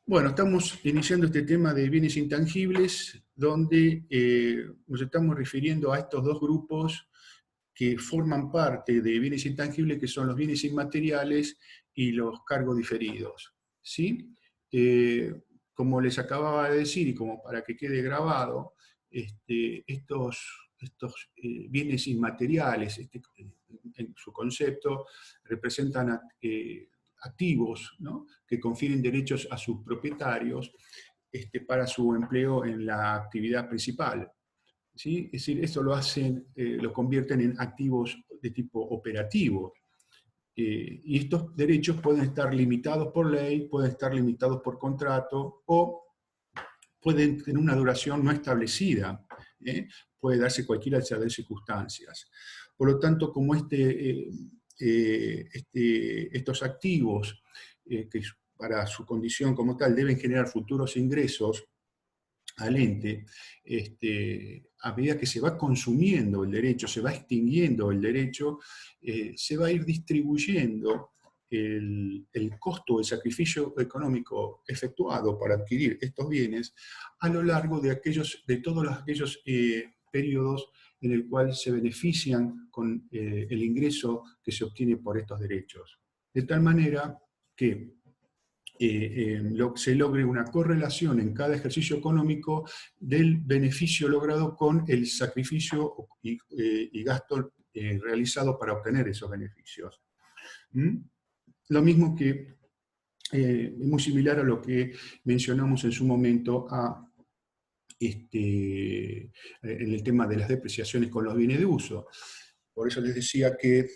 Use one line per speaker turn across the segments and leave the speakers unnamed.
Bueno, estamos iniciando este tema de bienes intangibles, donde nos estamos refiriendo a estos dos grupos que forman parte de bienes intangibles, que son los bienes inmateriales y los cargos diferidos. ¿Sí? Como les acababa de decir, y como para que quede grabado, estos bienes inmateriales, en su concepto, representan activos, ¿no?, que confieren derechos a sus propietarios para su empleo en la actividad principal. ¿Sí? Es decir, eso lo convierten en activos de tipo operativo. Y estos derechos pueden estar limitados por ley, pueden estar limitados por contrato o pueden tener una duración no establecida. Puede darse cualquiera de las circunstancias. Por lo tanto, como estos activos, que para su condición como tal deben generar futuros ingresos al ente, a medida que se va consumiendo el derecho, se va extinguiendo el derecho, se va a ir distribuyendo el costo, el sacrificio económico efectuado para adquirir estos bienes a lo largo de todos aquellos periodos en el cual se benefician con el ingreso que se obtiene por estos derechos. De tal manera que se logre una correlación en cada ejercicio económico del beneficio logrado con el sacrificio y gasto realizado para obtener esos beneficios. Lo mismo que es muy similar a lo que mencionamos en su momento en el tema de las depreciaciones con los bienes de uso. Por eso les decía que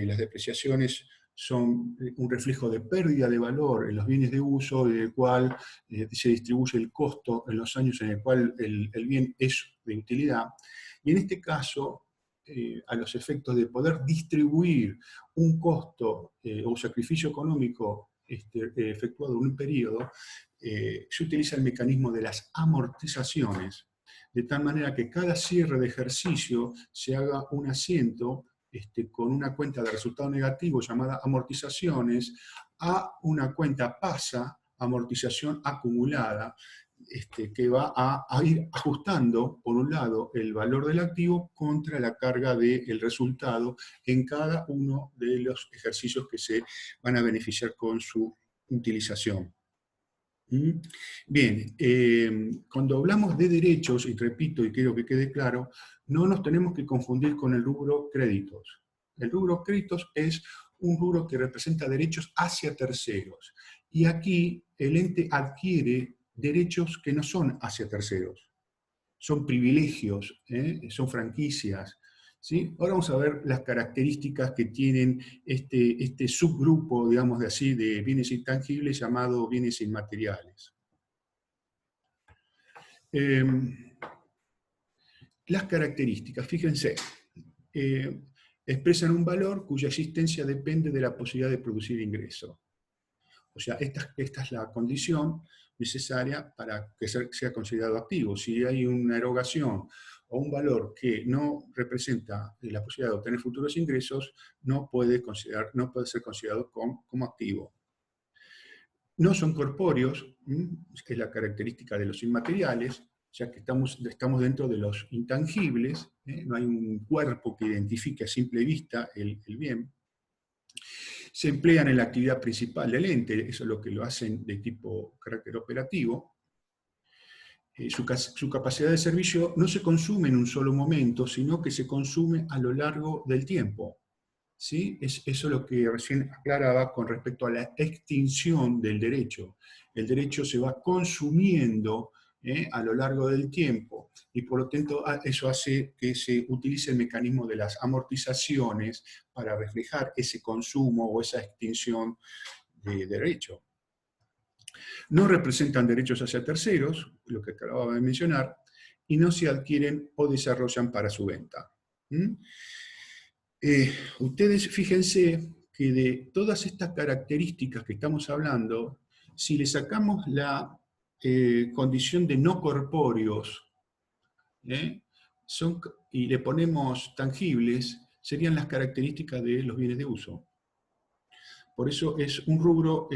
las depreciaciones son un reflejo de pérdida de valor en los bienes de uso, del cual se distribuye el costo en los años en el cual el bien es de utilidad. Y en este caso, a los efectos de poder distribuir un costo o sacrificio económico efectuado en un periodo, se utiliza el mecanismo de las amortizaciones, de tal manera que cada cierre de ejercicio se haga un asiento con una cuenta de resultado negativo llamada amortizaciones a una cuenta PASA, amortización acumulada, que va a ir ajustando, por un lado, el valor del activo contra la carga del resultado en cada uno de los ejercicios que se van a beneficiar con su utilización. Bien, cuando hablamos de derechos, y repito y quiero que quede claro, no nos tenemos que confundir con el rubro créditos. El rubro créditos es un rubro que representa derechos hacia terceros. Y aquí el ente adquiere derechos que no son hacia terceros. Son privilegios, son franquicias. ¿Sí? Ahora vamos a ver las características que tienen este subgrupo, digamos de así, de bienes intangibles llamado bienes inmateriales. Las características, fíjense, expresan un valor cuya existencia depende de la posibilidad de producir ingreso. O sea, esta es la condición necesaria para que sea considerado activo. Si hay una erogación o un valor que no representa la posibilidad de obtener futuros ingresos, no puede ser considerado como activo. No son corpóreos, que es la característica de los inmateriales, ya que estamos dentro de los intangibles, no hay un cuerpo que identifique a simple vista el bien. Se emplean en la actividad principal del ente, eso es lo que lo hacen de tipo carácter operativo. Su capacidad de servicio no se consume en un solo momento, sino que se consume a lo largo del tiempo. ¿Sí? Eso es lo que recién aclaraba con respecto a la extinción del derecho. El derecho se va consumiendo a lo largo del tiempo y por lo tanto eso hace que se utilice el mecanismo de las amortizaciones para reflejar ese consumo o esa extinción de derecho. No representan derechos hacia terceros, lo que acababa de mencionar, y no se adquieren o desarrollan para su venta. Ustedes fíjense que de todas estas características que estamos hablando, si le sacamos la condición de no corpóreos y le ponemos tangibles, serían las características de los bienes de uso. Por eso es un rubro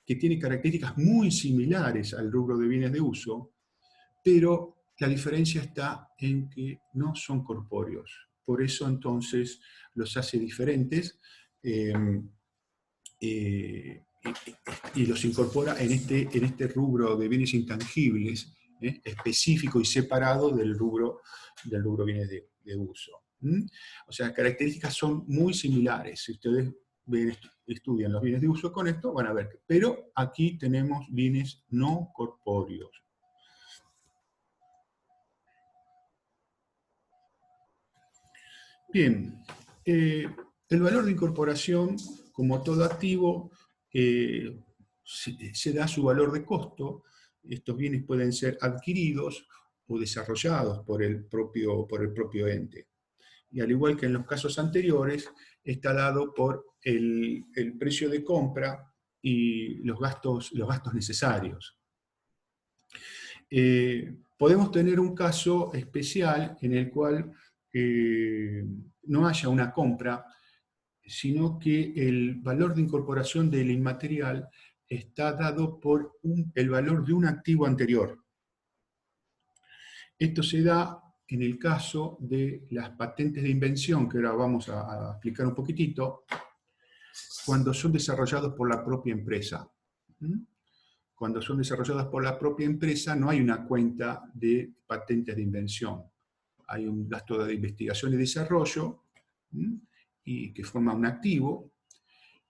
que tiene características muy similares al rubro de bienes de uso, pero la diferencia está en que no son corpóreos. Por eso entonces los hace diferentes eh, eh, y los incorpora en este rubro de bienes intangibles, específico y separado del rubro bienes de uso. O sea, las características son muy similares. Si ustedes estudian los bienes de uso con esto, van a ver. Pero aquí tenemos bienes no corpóreos. Bien, el valor de incorporación, como todo activo, se da su valor de costo. Estos bienes pueden ser adquiridos o desarrollados por el propio ente. Y al igual que en los casos anteriores, está dado por el precio de compra y los gastos necesarios. Podemos tener un caso especial en el cual no haya una compra, sino que el valor de incorporación del inmaterial está dado por el valor de un activo anterior. Esto se da en el caso de las patentes de invención, que ahora vamos a explicar un poquitito, cuando son desarrollados por la propia empresa. Cuando son desarrolladas por la propia empresa no hay una cuenta de patentes de invención. Hay un gasto de investigación y desarrollo, y que forma un activo,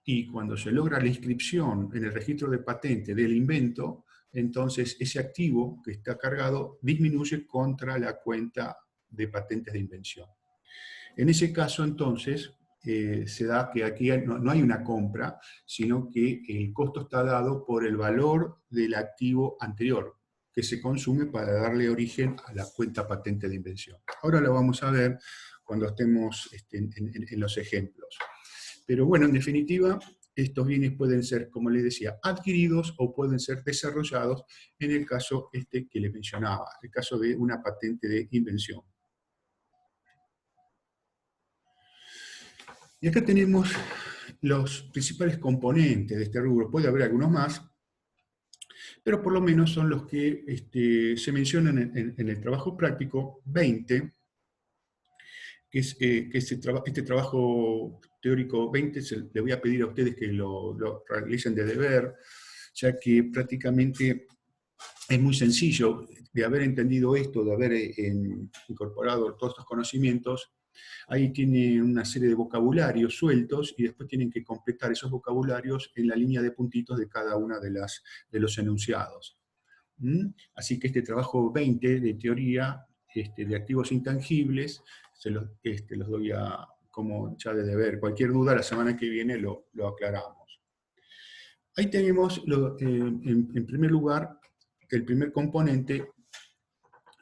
y cuando se logra la inscripción en el registro de patente del invento, entonces ese activo que está cargado disminuye contra la cuenta de patentes de invención. En ese caso, entonces, se da que aquí no hay una compra, sino que el costo está dado por el valor del activo anterior, que se consume para darle origen a la cuenta patente de invención. Ahora lo vamos a ver cuando estemos en los ejemplos. Pero bueno, en definitiva, estos bienes pueden ser, como les decía, adquiridos o pueden ser desarrollados en el caso que les mencionaba, el caso de una patente de invención. Y acá tenemos los principales componentes de este rubro. Puede haber algunos más, pero por lo menos son los que se mencionan en el trabajo práctico 20, que es este trabajo teórico 20, le voy a pedir a ustedes que lo realicen de deber, ya que prácticamente es muy sencillo. De haber entendido esto, de haber incorporado todos estos conocimientos, ahí tiene una serie de vocabularios sueltos y después tienen que completar esos vocabularios en la línea de puntitos de cada una de los enunciados. Así que este trabajo 20 de teoría de activos intangibles se los doy como ya de deber. Cualquier duda la semana que viene lo aclaramos. Ahí tenemos, en primer lugar, el primer componente,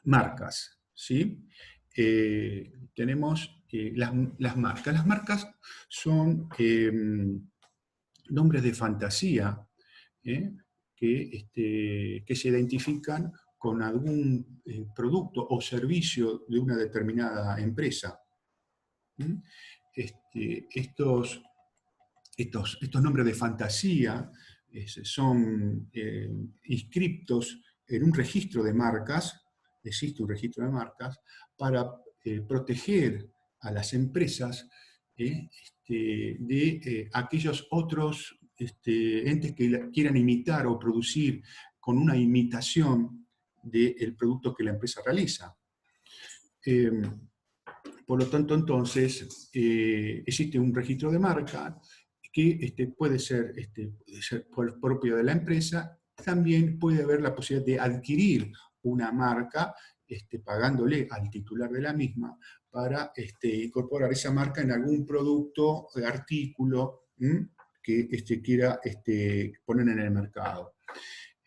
marcas, ¿sí? Tenemos las marcas. Las marcas son nombres de fantasía que se identifican con algún producto o servicio de una determinada empresa. Estos nombres de fantasía son inscriptos en un registro de marcas. Existe un registro de marcas para proteger a las empresas de aquellos otros entes que quieran imitar o producir con una imitación del producto que la empresa realiza. Por lo tanto, entonces, existe un registro de marca que puede ser propio de la empresa. También puede haber la posibilidad de adquirir una marca pagándole al titular de la misma para incorporar esa marca en algún producto, artículo que quiera poner en el mercado.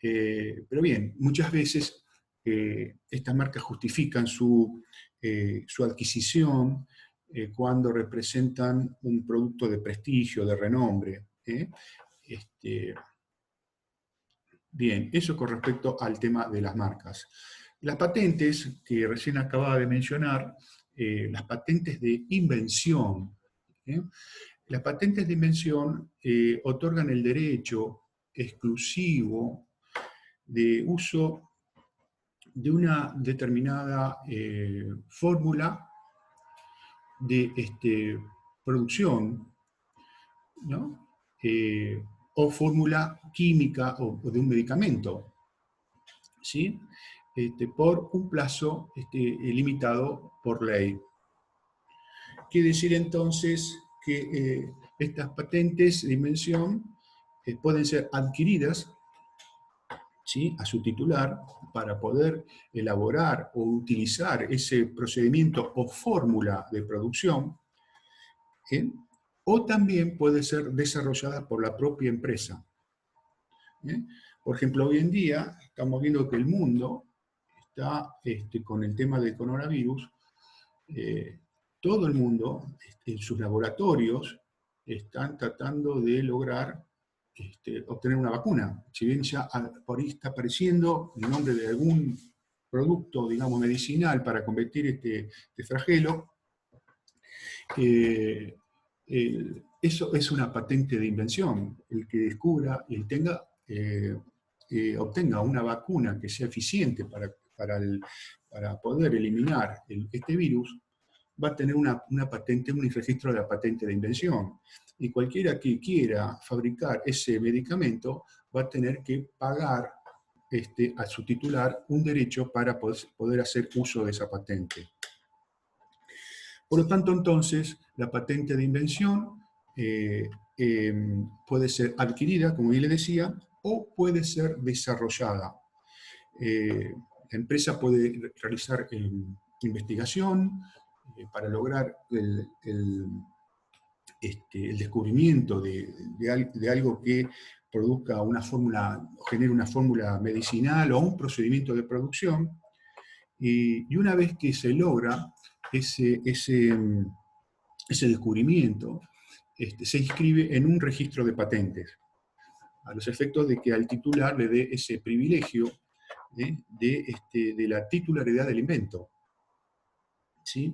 Pero bien, muchas veces estas marcas justifican su adquisición cuando representan un producto de prestigio, de renombre. Bien, eso con respecto al tema de las marcas. Las patentes, que recién acababa de mencionar, las patentes de invención. Las patentes de invención otorgan el derecho exclusivo de uso de una determinada fórmula de producción, ¿no? O fórmula química o de un medicamento, ¿sí? Por un plazo limitado por ley. Quiere decir entonces que estas patentes de invención pueden ser adquiridas, ¿sí?, a su titular para poder elaborar o utilizar ese procedimiento o fórmula de producción, ¿sí?, o también puede ser desarrollada por la propia empresa. ¿Sí? Por ejemplo, hoy en día estamos viendo que el mundo está con el tema del coronavirus, todo el mundo en sus laboratorios están tratando de lograr obtener una vacuna. Si bien ya por ahí está apareciendo el nombre de algún producto, digamos, medicinal para combatir este flagelo, eso es una patente de invención. El que descubra y obtenga una vacuna que sea eficiente para poder eliminar este virus, va a tener una patente, un registro de la patente de invención. Y cualquiera que quiera fabricar ese medicamento va a tener que pagar a su titular un derecho para poder hacer uso de esa patente. Por lo tanto, entonces, la patente de invención puede ser adquirida, como bien le decía, o puede ser desarrollada. La empresa puede realizar investigación para lograr el descubrimiento de algo que produzca una fórmula, genere una fórmula medicinal o un procedimiento de producción, y una vez que se logra ese descubrimiento, se inscribe en un registro de patentes, a los efectos de que al titular le dé ese privilegio de la titularidad del invento. ¿Sí?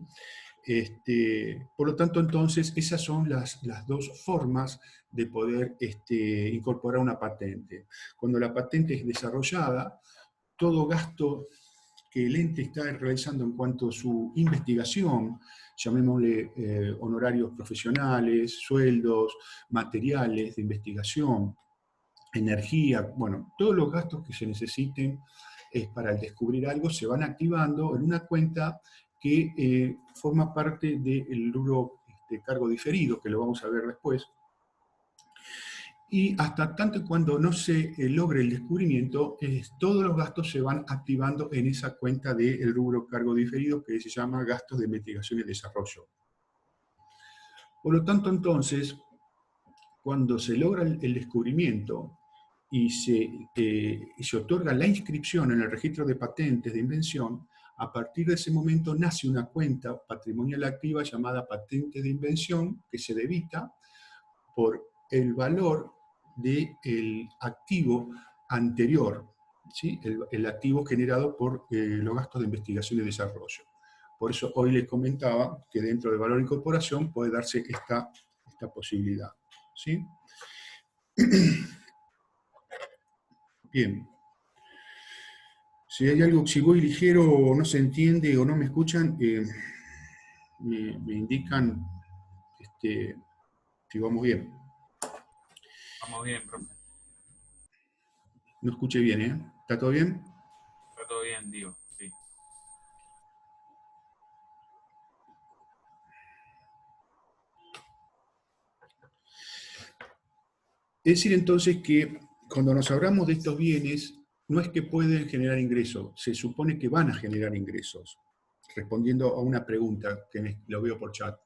Por lo tanto, entonces, esas son las dos formas de poder incorporar una patente. Cuando la patente es desarrollada, todo gasto que el ente está realizando en cuanto a su investigación, llamémosle honorarios profesionales, sueldos, materiales de investigación, energía, bueno, todos los gastos que se necesiten para descubrir algo se van activando en una cuenta que forma parte del rubro cargo diferido, que lo vamos a ver después. Y hasta tanto y cuando no se logre el descubrimiento, todos los gastos se van activando en esa cuenta del rubro cargo diferido, que se llama gastos de investigación y desarrollo. Por lo tanto, entonces, cuando se logra el descubrimiento y se otorga la inscripción en el registro de patentes de invención, a partir de ese momento nace una cuenta patrimonial activa llamada patente de invención, que se debita por el valor del activo anterior, ¿sí? El activo generado por los gastos de investigación y desarrollo. Por eso hoy les comentaba que dentro del valor de incorporación puede darse esta posibilidad, ¿sí? Bien. Si hay algo, si voy ligero o no se entiende o no me escuchan, me indican si vamos bien.
Vamos bien, profe.
No escuché bien, ¿eh? ¿Está todo bien?
Está todo bien, digo, sí.
Es decir, entonces, que cuando nos hablamos de estos bienes, no es que pueden generar ingresos, se supone que van a generar ingresos, respondiendo a una pregunta que lo veo por chat.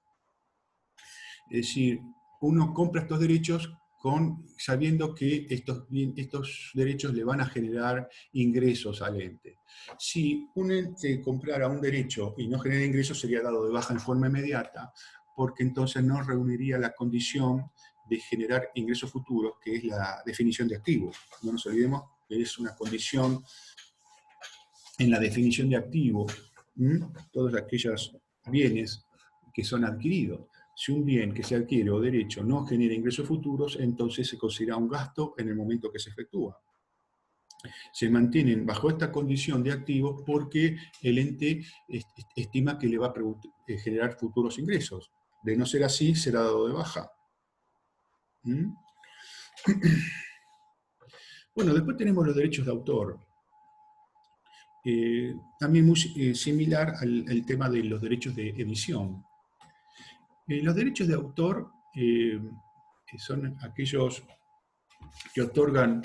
Es decir, uno compra estos derechos sabiendo que estos derechos le van a generar ingresos al ente. Si un ente comprara un derecho y no genera ingresos, sería dado de baja en forma inmediata, porque entonces no reuniría la condición de generar ingresos futuros, que es la definición de activo. No nos olvidemos que es una condición en la definición de activo, todos aquellos bienes que son adquiridos. Si un bien que se adquiere o derecho no genera ingresos futuros, entonces se considera un gasto en el momento que se efectúa. Se mantienen bajo esta condición de activos porque el ente estima que le va a generar futuros ingresos. De no ser así, será dado de baja. ¿Mm? Bueno, después tenemos los derechos de autor. También muy similar al tema de los derechos de edición. Los derechos de autor son aquellos que otorgan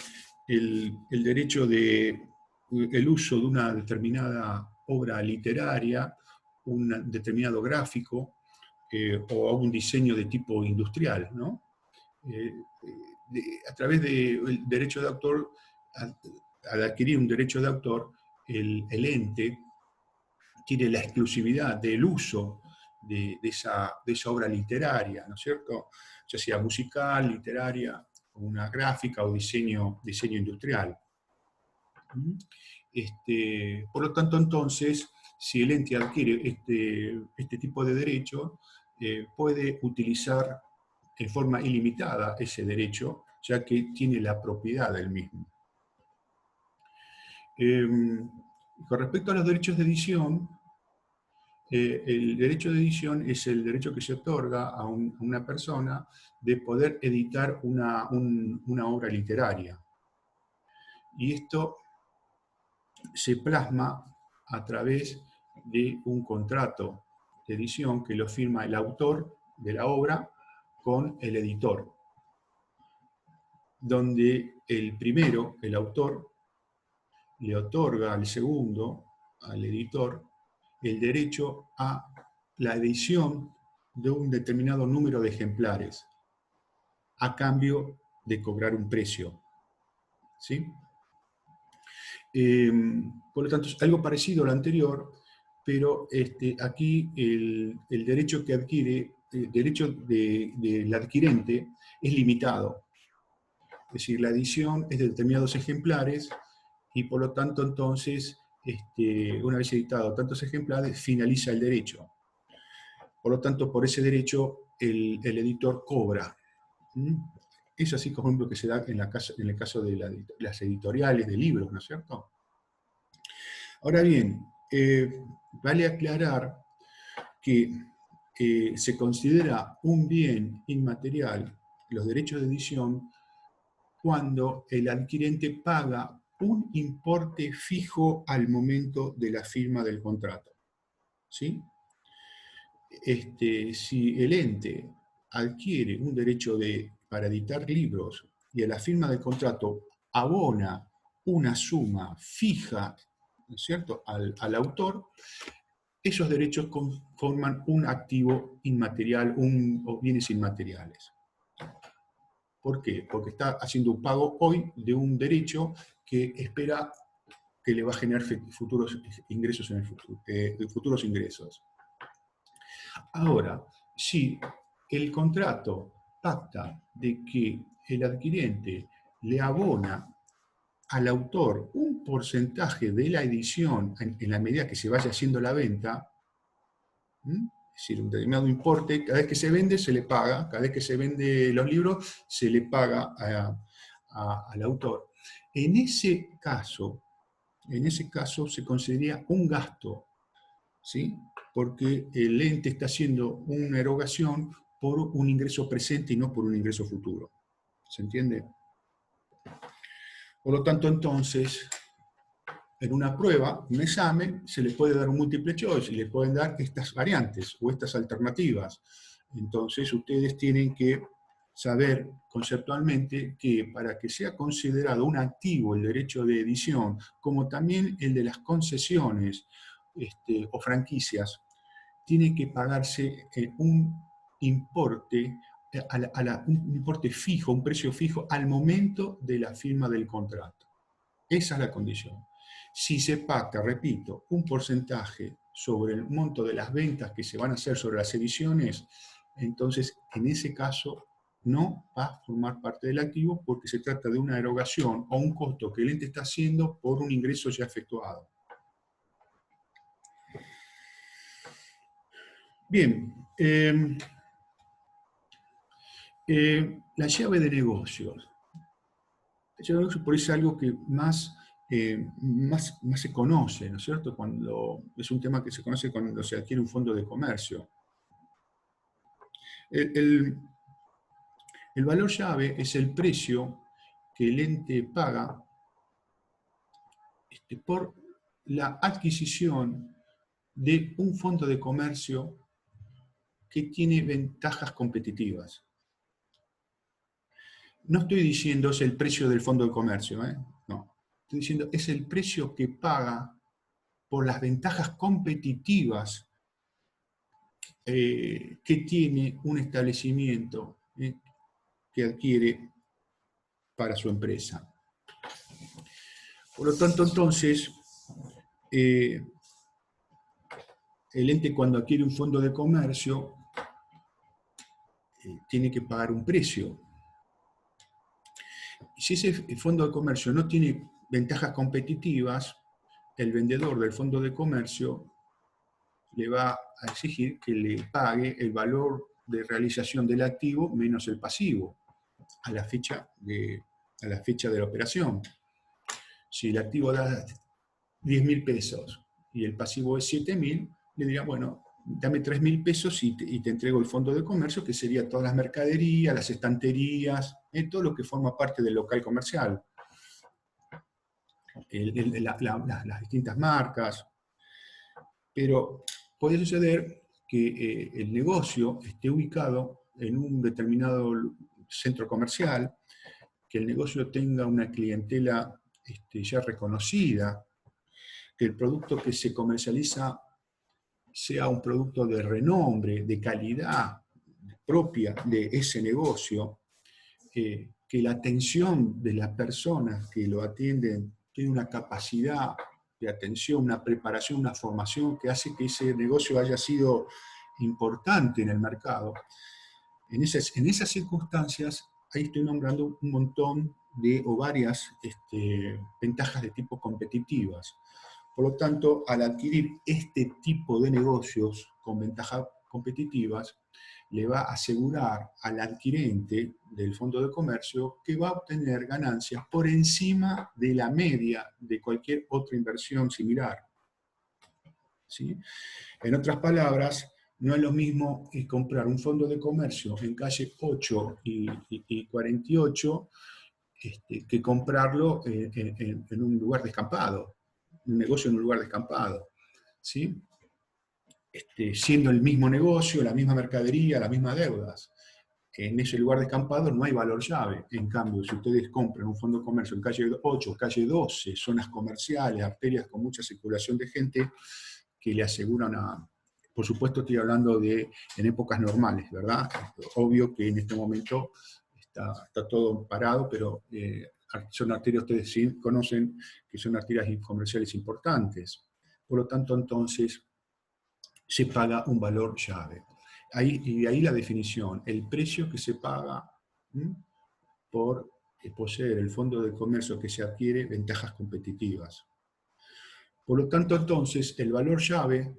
el derecho el uso de una determinada obra literaria, un determinado gráfico o un diseño de tipo industrial, ¿no? A través del derecho de autor, al adquirir un derecho de autor, el ente tiene la exclusividad del uso de esa obra literaria, ¿no es cierto? Ya sea musical, literaria, una gráfica o diseño industrial. Por lo tanto, entonces, si el ente adquiere este tipo de derecho, puede utilizar en forma ilimitada ese derecho, ya que tiene la propiedad del mismo. Con respecto a los derechos de edición, el derecho de edición es el derecho que se otorga a una persona de poder editar una obra literaria. Y esto se plasma a través de un contrato de edición que lo firma el autor de la obra con el editor, donde el primero, el autor, le otorga al segundo, al editor, el derecho a la edición de un determinado número de ejemplares, a cambio de cobrar un precio. ¿Sí? Por lo tanto, es algo parecido a lo anterior, pero aquí el derecho que adquiere, el derecho del adquirente es limitado. Es decir, la edición es de determinados ejemplares y por lo tanto entonces, una vez editado tantos ejemplares, finaliza el derecho. Por lo tanto, por ese derecho el editor cobra. Es así, por ejemplo, que se da en el caso de las editoriales de libros, ¿no es cierto? Ahora bien, vale aclarar que se considera un bien inmaterial los derechos de edición cuando el adquirente paga un importe fijo al momento de la firma del contrato. ¿Sí? Si el ente adquiere un derecho para editar libros y a la firma del contrato abona una suma fija, ¿no es cierto?, al autor, esos derechos forman un activo inmaterial o bienes inmateriales. ¿Por qué? Porque está haciendo un pago hoy de un derecho que espera que le va a generar futuros ingresos en el futuro, futuros ingresos. Ahora, si el contrato pacta de que el adquirente le abona al autor un porcentaje de la edición en la medida que se vaya haciendo la venta, es decir, un determinado importe, cada vez que se vende se le paga, cada vez que se vende los libros se le paga al autor. En ese caso se consideraría un gasto, ¿sí? Porque el ente está haciendo una erogación por un ingreso presente y no por un ingreso futuro. ¿Se entiende? Por lo tanto, entonces, en una prueba, un examen, se le puede dar un multiple choice y le pueden dar estas variantes o estas alternativas. Entonces, ustedes tienen que saber conceptualmente que para que sea considerado un activo el derecho de edición, como también el de las concesiones o franquicias, tiene que pagarse un importe, un importe fijo, un precio fijo al momento de la firma del contrato. Esa es la condición. Si se pacta, repito, un porcentaje sobre el monto de las ventas que se van a hacer sobre las ediciones, entonces en ese caso no va a formar parte del activo porque se trata de una erogación o un costo que el ente está haciendo por un ingreso ya efectuado. Bien, La llave de negocios. La llave de negocios por eso es algo que más se conoce, ¿no es cierto? Es un tema que se conoce cuando se adquiere un fondo de comercio. El, el valor llave es el precio que el ente paga por la adquisición de un fondo de comercio que tiene ventajas competitivas. No estoy diciendo es el precio del fondo de comercio, no. Estoy diciendo es el precio que paga por las ventajas competitivas que tiene un establecimiento que adquiere para su empresa. Por lo tanto, entonces, el ente cuando adquiere un fondo de comercio tiene que pagar un precio. Si ese fondo de comercio no tiene ventajas competitivas, el vendedor del fondo de comercio le va a exigir que le pague el valor de realización del activo menos el pasivo a la fecha de la operación. Si el activo da 10.000 pesos y el pasivo es 7.000, le diría, bueno, dame 3.000 pesos y te entrego el fondo de comercio, que sería todas las mercaderías, las estanterías, todo lo que forma parte del local comercial. Las distintas marcas. Pero puede suceder que el negocio esté ubicado en un determinado centro comercial, que el negocio tenga una clientela ya reconocida, que el producto que se comercializa sea un producto de renombre, de calidad propia de ese negocio, que la atención de las personas que lo atienden tiene una capacidad de atención, una preparación, una formación que hace que ese negocio haya sido importante en el mercado. En esas circunstancias, ahí estoy nombrando un montón o varias ventajas de tipo competitivas. Por lo tanto, al adquirir este tipo de negocios con ventajas competitivas, le va a asegurar al adquirente del fondo de comercio que va a obtener ganancias por encima de la media de cualquier otra inversión similar. ¿Sí? En otras palabras, no es lo mismo comprar un fondo de comercio en calle 8 y 48 que comprarlo en un lugar descampado, un negocio en un lugar descampado. ¿Sí? Siendo el mismo negocio, la misma mercadería, las mismas deudas. En ese lugar descampado no hay valor llave. En cambio, si ustedes compran un fondo de comercio en calle 8, calle 12, zonas comerciales, arterias con mucha circulación de gente, que le aseguran por supuesto estoy hablando en épocas normales, ¿verdad? Obvio que en este momento está todo parado, pero son arterias, ustedes sí conocen que son arterias comerciales importantes. Por lo tanto, entonces, se paga un valor llave. Y de ahí la definición, el precio que se paga por poseer el fondo de comercio que se adquiere ventajas competitivas. Por lo tanto, entonces, el valor de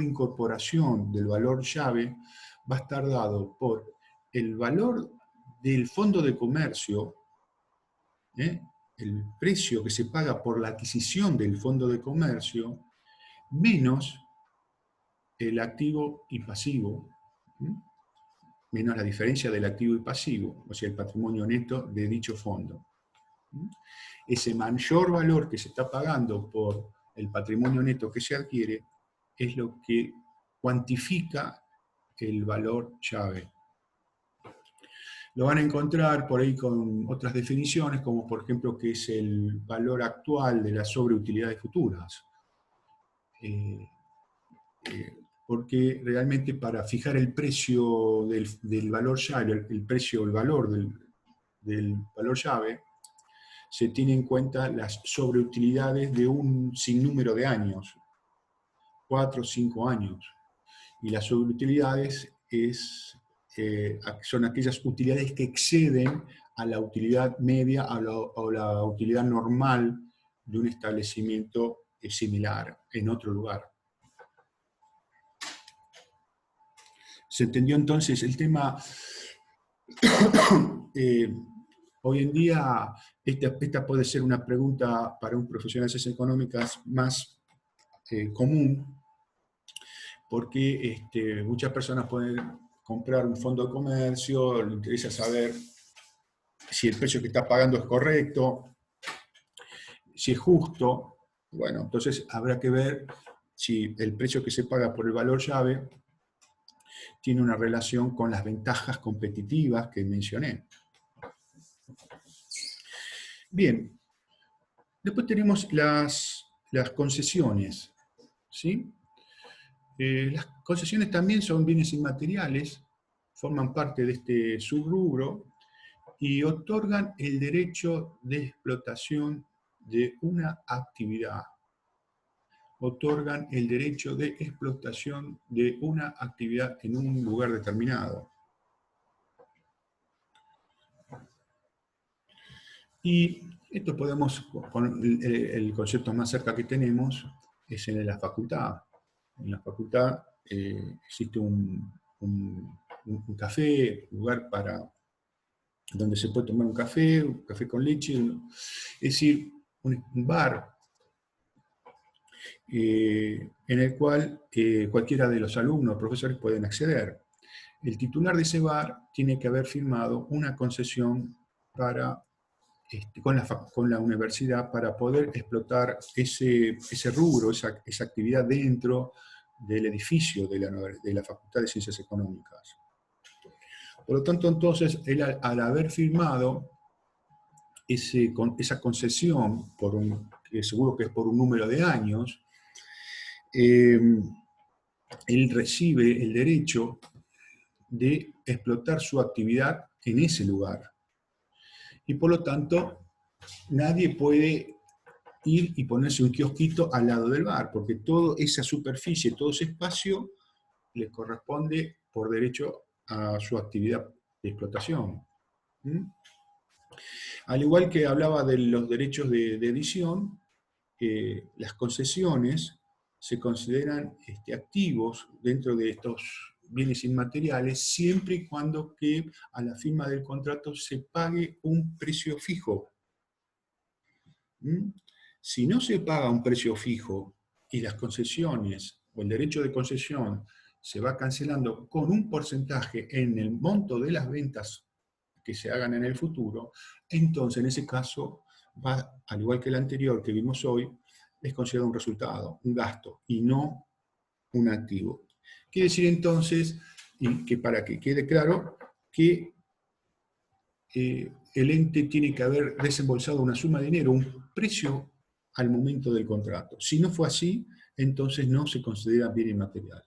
incorporación del valor llave va a estar dado por el valor del fondo de comercio, el precio que se paga por la adquisición del fondo de comercio, menos el activo y pasivo, menos la diferencia del activo y pasivo, o sea, el patrimonio neto de dicho fondo. Ese mayor valor que se está pagando por el patrimonio neto que se adquiere es lo que cuantifica el valor llave. Lo van a encontrar por ahí con otras definiciones, como por ejemplo que es el valor actual de las sobreutilidades futuras. Porque realmente para fijar el precio del valor llave, el valor del valor llave, se tiene en cuenta las sobreutilidades de un sinnúmero de años, 4 o 5 años. Y las sobreutilidades son aquellas utilidades que exceden a la utilidad media o la utilidad normal de un establecimiento similar en otro lugar. ¿Se entendió entonces el tema? Hoy en día, esta puede ser una pregunta para un profesional de ciencias económicas más común, porque muchas personas pueden comprar un fondo de comercio, le interesa saber si el precio que está pagando es correcto, si es justo. Bueno, entonces habrá que ver si el precio que se paga por el valor llave tiene una relación con las ventajas competitivas que mencioné. Bien, después tenemos las concesiones, ¿sí? Las concesiones también son bienes inmateriales, forman parte de este subrubro y otorgan el derecho de explotación de una actividad. Otorgan el derecho de explotación de una actividad en un lugar determinado. Y esto podemos, con el concepto más cerca que tenemos, es en la facultad. En la facultad existe un café, un lugar donde se puede tomar un café con leche, es decir, un bar, en el cual cualquiera de los alumnos o profesores pueden acceder. El titular de ese bar tiene que haber firmado una concesión con la universidad para poder explotar ese rubro, esa actividad dentro del edificio de la Facultad de Ciencias Económicas. Por lo tanto, entonces, él al haber firmado esa concesión, que seguro que es por un número de años, él recibe el derecho de explotar su actividad en ese lugar. Y por lo tanto, nadie puede ir y ponerse un kiosquito al lado del bar, porque toda esa superficie, todo ese espacio, le corresponde por derecho a su actividad de explotación. Al igual que hablaba de los derechos de edición, las concesiones se consideran activos dentro de estos bienes inmateriales siempre y cuando que a la firma del contrato se pague un precio fijo. Si no se paga un precio fijo y las concesiones o el derecho de concesión se va cancelando con un porcentaje en el monto de las ventas que se hagan en el futuro, entonces en ese caso va, al igual que el anterior que vimos hoy, es considerado un resultado, un gasto, y no un activo. Quiere decir entonces, y que para que quede claro, que el ente tiene que haber desembolsado una suma de dinero, un precio al momento del contrato. Si no fue así, entonces no se considera bien inmaterial.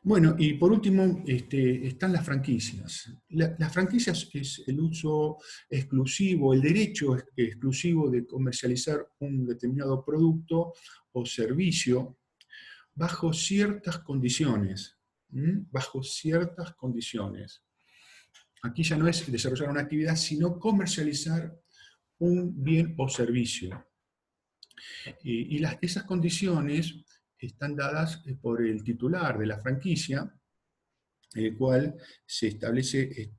Bueno, y por último están las franquicias. Las franquicias es el uso exclusivo, el derecho exclusivo de comercializar un determinado producto o servicio bajo ciertas condiciones. Bajo ciertas condiciones. Aquí ya no es desarrollar una actividad, sino comercializar un bien o servicio. Y esas condiciones están dadas por el titular de la franquicia, en el cual se establece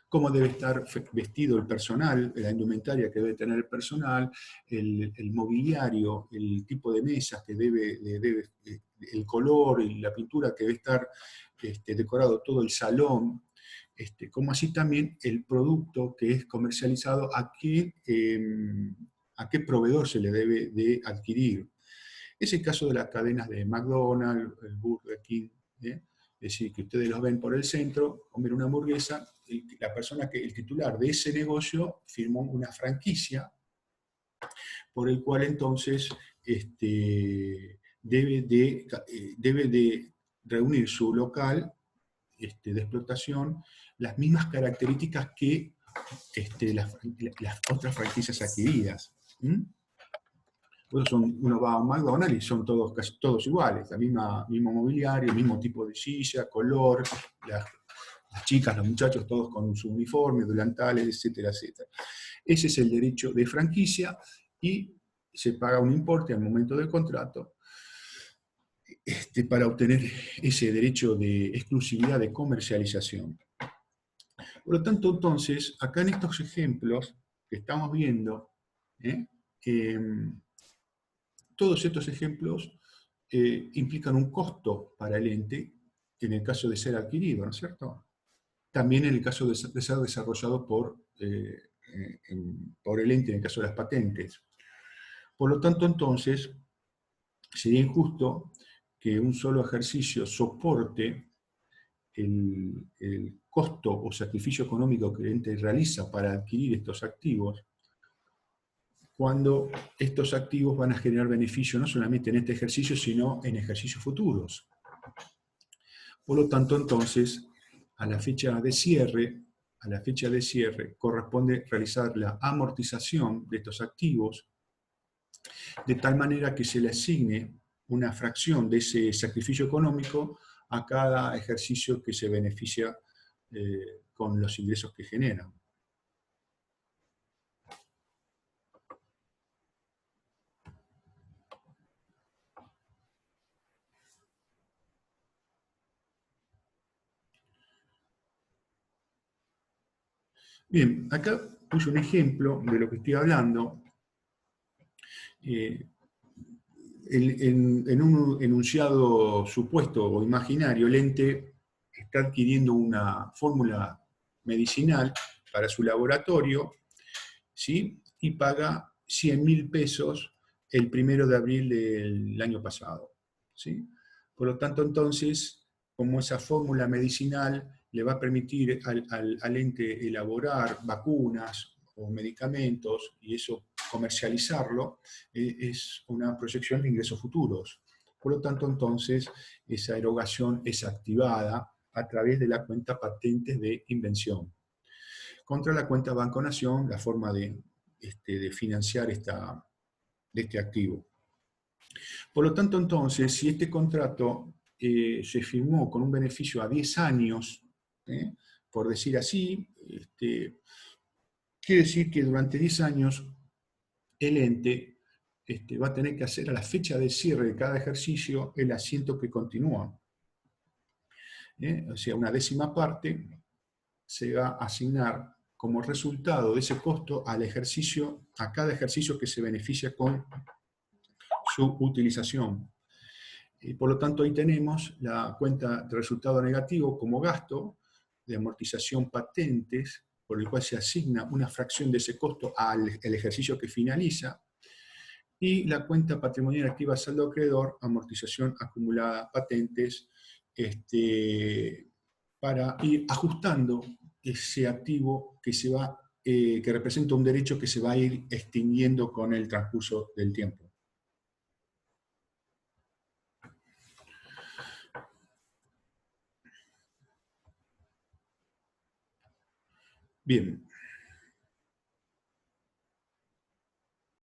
cómo debe estar vestido el personal, la indumentaria que debe tener el personal, el mobiliario, el tipo de mesas que el color y la pintura que debe estar decorado todo el salón, como así también el producto que es comercializado, a qué proveedor se le debe de adquirir. Es el caso de las cadenas de McDonald's, el Burger King, es decir, que ustedes los ven por el centro, comer una hamburguesa, el titular de ese negocio firmó una franquicia por el cual entonces debe de reunir su local de explotación las mismas características que las otras franquicias adquiridas. Uno va a un McDonald's y son casi todos iguales, mismo mobiliario, el mismo tipo de silla, color, las chicas, los muchachos, todos con su uniforme, delantales, etcétera, etcétera. Ese es el derecho de franquicia y se paga un importe al momento del contrato. para obtener ese derecho de exclusividad de comercialización. Por lo tanto, entonces, acá en estos ejemplos que estamos viendo, ¿eh? Todos estos ejemplos implican un costo para el ente en el caso de ser adquirido, ¿no es cierto? También en el caso de ser desarrollado por el ente en el caso de las patentes. Por lo tanto, entonces, sería injusto que un solo ejercicio soporte el costo o sacrificio económico que el ente realiza para adquirir estos activos, cuando estos activos van a generar beneficio no solamente en este ejercicio, sino en ejercicios futuros. Por lo tanto, entonces, a la fecha de cierre, corresponde realizar la amortización de estos activos, de tal manera que se le asigne una fracción de ese sacrificio económico a cada ejercicio que se beneficia con los ingresos que generan. Bien, acá puse un ejemplo de lo que estoy hablando. En un enunciado supuesto o imaginario, el ente está adquiriendo una fórmula medicinal para su laboratorio, ¿sí? Y paga 100.000 pesos el 1 de abril del año pasado, ¿sí? Por lo tanto, entonces, como esa fórmula medicinal le va a permitir al ente elaborar vacunas o medicamentos, y eso comercializarlo, es una proyección de ingresos futuros. Por lo tanto, entonces, esa erogación es activada a través de la cuenta patentes de invención. Contra la cuenta Banco Nación, la forma de financiar este activo. Por lo tanto, entonces, si este contrato se firmó con un beneficio a 10 años, por decir así, quiere decir que durante 10 años el ente va a tener que hacer a la fecha de cierre de cada ejercicio el asiento que continúa. O sea, una décima parte se va a asignar como resultado de ese costo al ejercicio, a cada ejercicio que se beneficia con su utilización. Y por lo tanto, ahí tenemos la cuenta de resultado negativo como gasto de amortización patentes, por el cual se asigna una fracción de ese costo al ejercicio que finaliza, y la cuenta patrimonial activa saldo acreedor, amortización acumulada patentes, para ir ajustando ese activo que representa un derecho que se va a ir extinguiendo con el transcurso del tiempo. Bien,